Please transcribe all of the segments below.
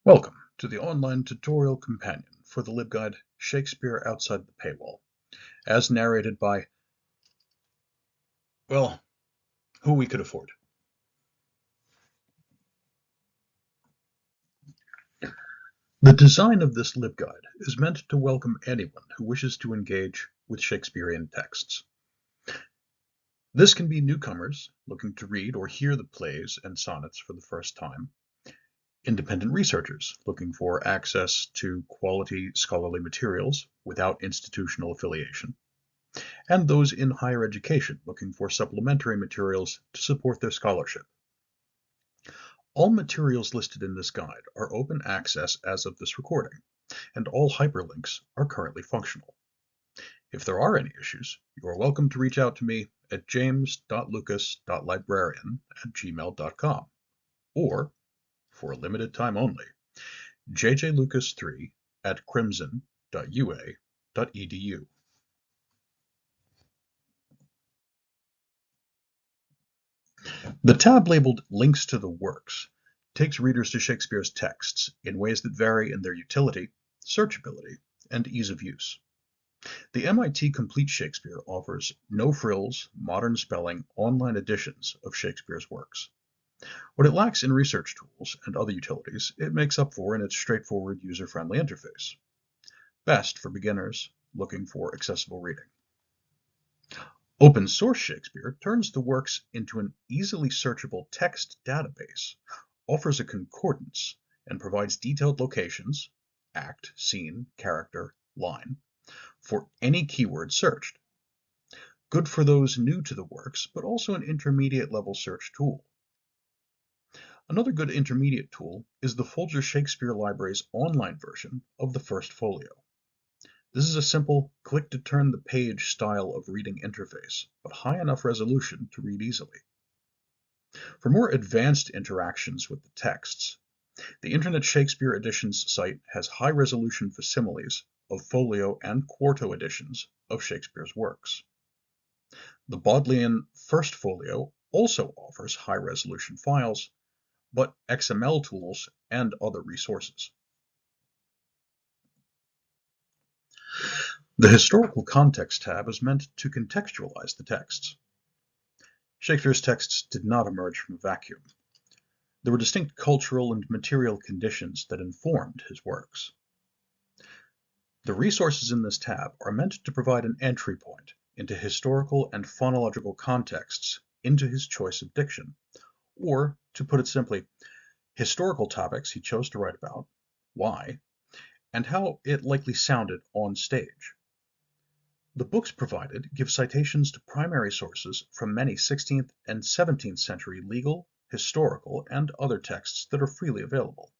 Welcome to the online tutorial companion for the LibGuide Shakespeare Outside the Paywall, as narrated by, well, who we could afford. The design of this LibGuide is meant to welcome anyone who wishes to engage with Shakespearean texts. This can be newcomers looking to read or hear the plays and sonnets for the first time, independent researchers looking for access to quality scholarly materials without institutional affiliation, and those in higher education looking for supplementary materials to support their scholarship. All materials listed in this guide are open access as of this recording, and all hyperlinks are currently functional. If there are any issues, you are welcome to reach out to me at james.lucas.librarian@gmail.com, or, for a limited time only, jjlucas3@crimson.ua.edu. The tab labeled Links to the Works takes readers to Shakespeare's texts in ways that vary in their utility, searchability, and ease of use. The MIT Complete Shakespeare offers no-frills, modern spelling, online editions of Shakespeare's works. What it lacks in research tools and other utilities, it makes up for in its straightforward, user-friendly interface. Best for beginners looking for accessible reading. Open source Shakespeare turns the works into an easily searchable text database, offers a concordance, and provides detailed locations, act, scene, character, line, for any keyword searched. Good for those new to the works, but also an intermediate level search tool. Another good intermediate tool is the Folger Shakespeare Library's online version of the First Folio. This is a simple click-to-turn-the-page style of reading interface, but high enough resolution to read easily. For more advanced interactions with the texts, the Internet Shakespeare Editions site has high-resolution facsimiles of folio and quarto editions of Shakespeare's works. The Bodleian First Folio also offers high-resolution files, but XML tools and other resources. The Historical Context tab is meant to contextualize the texts. Shakespeare's texts did not emerge from a vacuum. There were distinct cultural and material conditions that informed his works. The resources in this tab are meant to provide an entry point into historical and phonological contexts into his choice of diction, or, to put it simply, historical topics he chose to write about, why, and how it likely sounded on stage. The books provided give citations to primary sources from many 16th and 17th century legal, historical, and other texts that are freely available.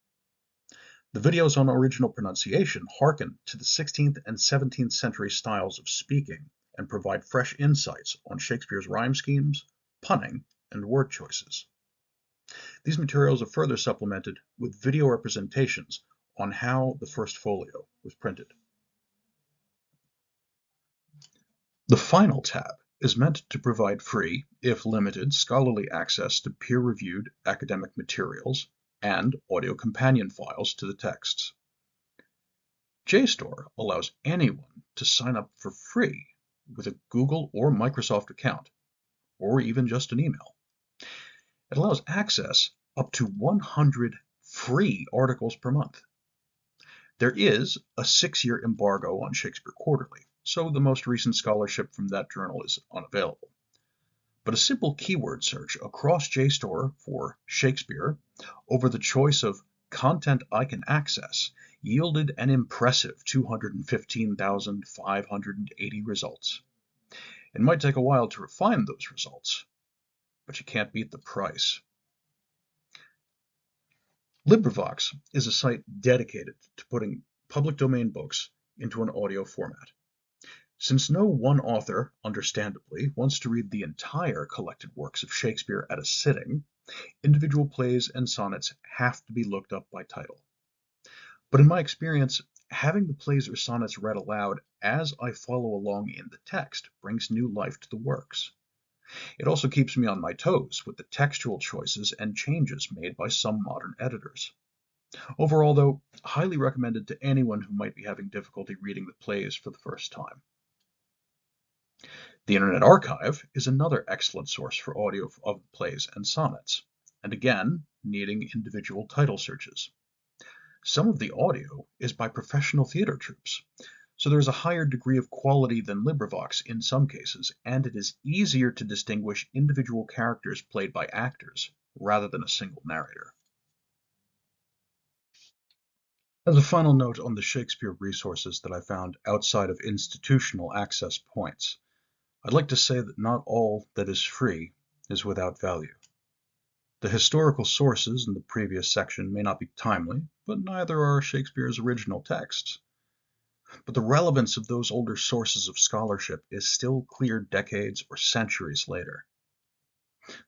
The videos on original pronunciation hearken to the 16th and 17th century styles of speaking and provide fresh insights on Shakespeare's rhyme schemes, punning, and word choices. These materials are further supplemented with video representations on how the First Folio was printed. The Final tab is meant to provide free, if limited, scholarly access to peer-reviewed academic materials and audio companion files to the texts. JSTOR allows anyone to sign up for free with a Google or Microsoft account, or even just an email. It allows access up to 100 free articles per month. There is a 6-year embargo on Shakespeare Quarterly, so the most recent scholarship from that journal is unavailable. But a simple keyword search across JSTOR for Shakespeare over the choice of content I can access yielded an impressive 215,580 results. It might take a while to refine those results, but you can't beat the price. LibriVox is a site dedicated to putting public domain books into an audio format. Since no one author, understandably, wants to read the entire collected works of Shakespeare at a sitting, individual plays and sonnets have to be looked up by title. But in my experience, having the plays or sonnets read aloud as I follow along in the text brings new life to the works. It also keeps me on my toes with the textual choices and changes made by some modern editors. Overall, though, highly recommended to anyone who might be having difficulty reading the plays for the first time. The Internet Archive is another excellent source for audio of plays and sonnets, and again, needing individual title searches. Some of the audio is by professional theater troupes, so there is a higher degree of quality than LibriVox in some cases, and it is easier to distinguish individual characters played by actors rather than a single narrator. As a final note on the Shakespeare resources that I found outside of institutional access points, I'd like to say that not all that is free is without value. The historical sources in the previous section may not be timely, but neither are Shakespeare's original texts. But the relevance of those older sources of scholarship is still clear decades or centuries later.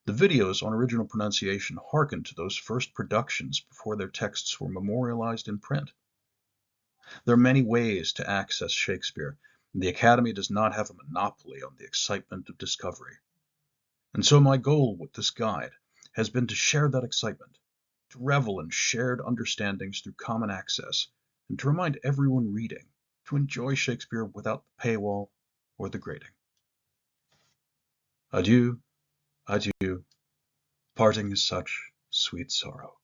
The videos on original pronunciation hearken to those first productions before their texts were memorialized in print. There are many ways to access Shakespeare, and the Academy does not have a monopoly on the excitement of discovery. And so my goal with this guide has been to share that excitement, to revel in shared understandings through common access, and to remind everyone reading to enjoy Shakespeare without the paywall or the grating. Adieu, adieu, parting is such sweet sorrow.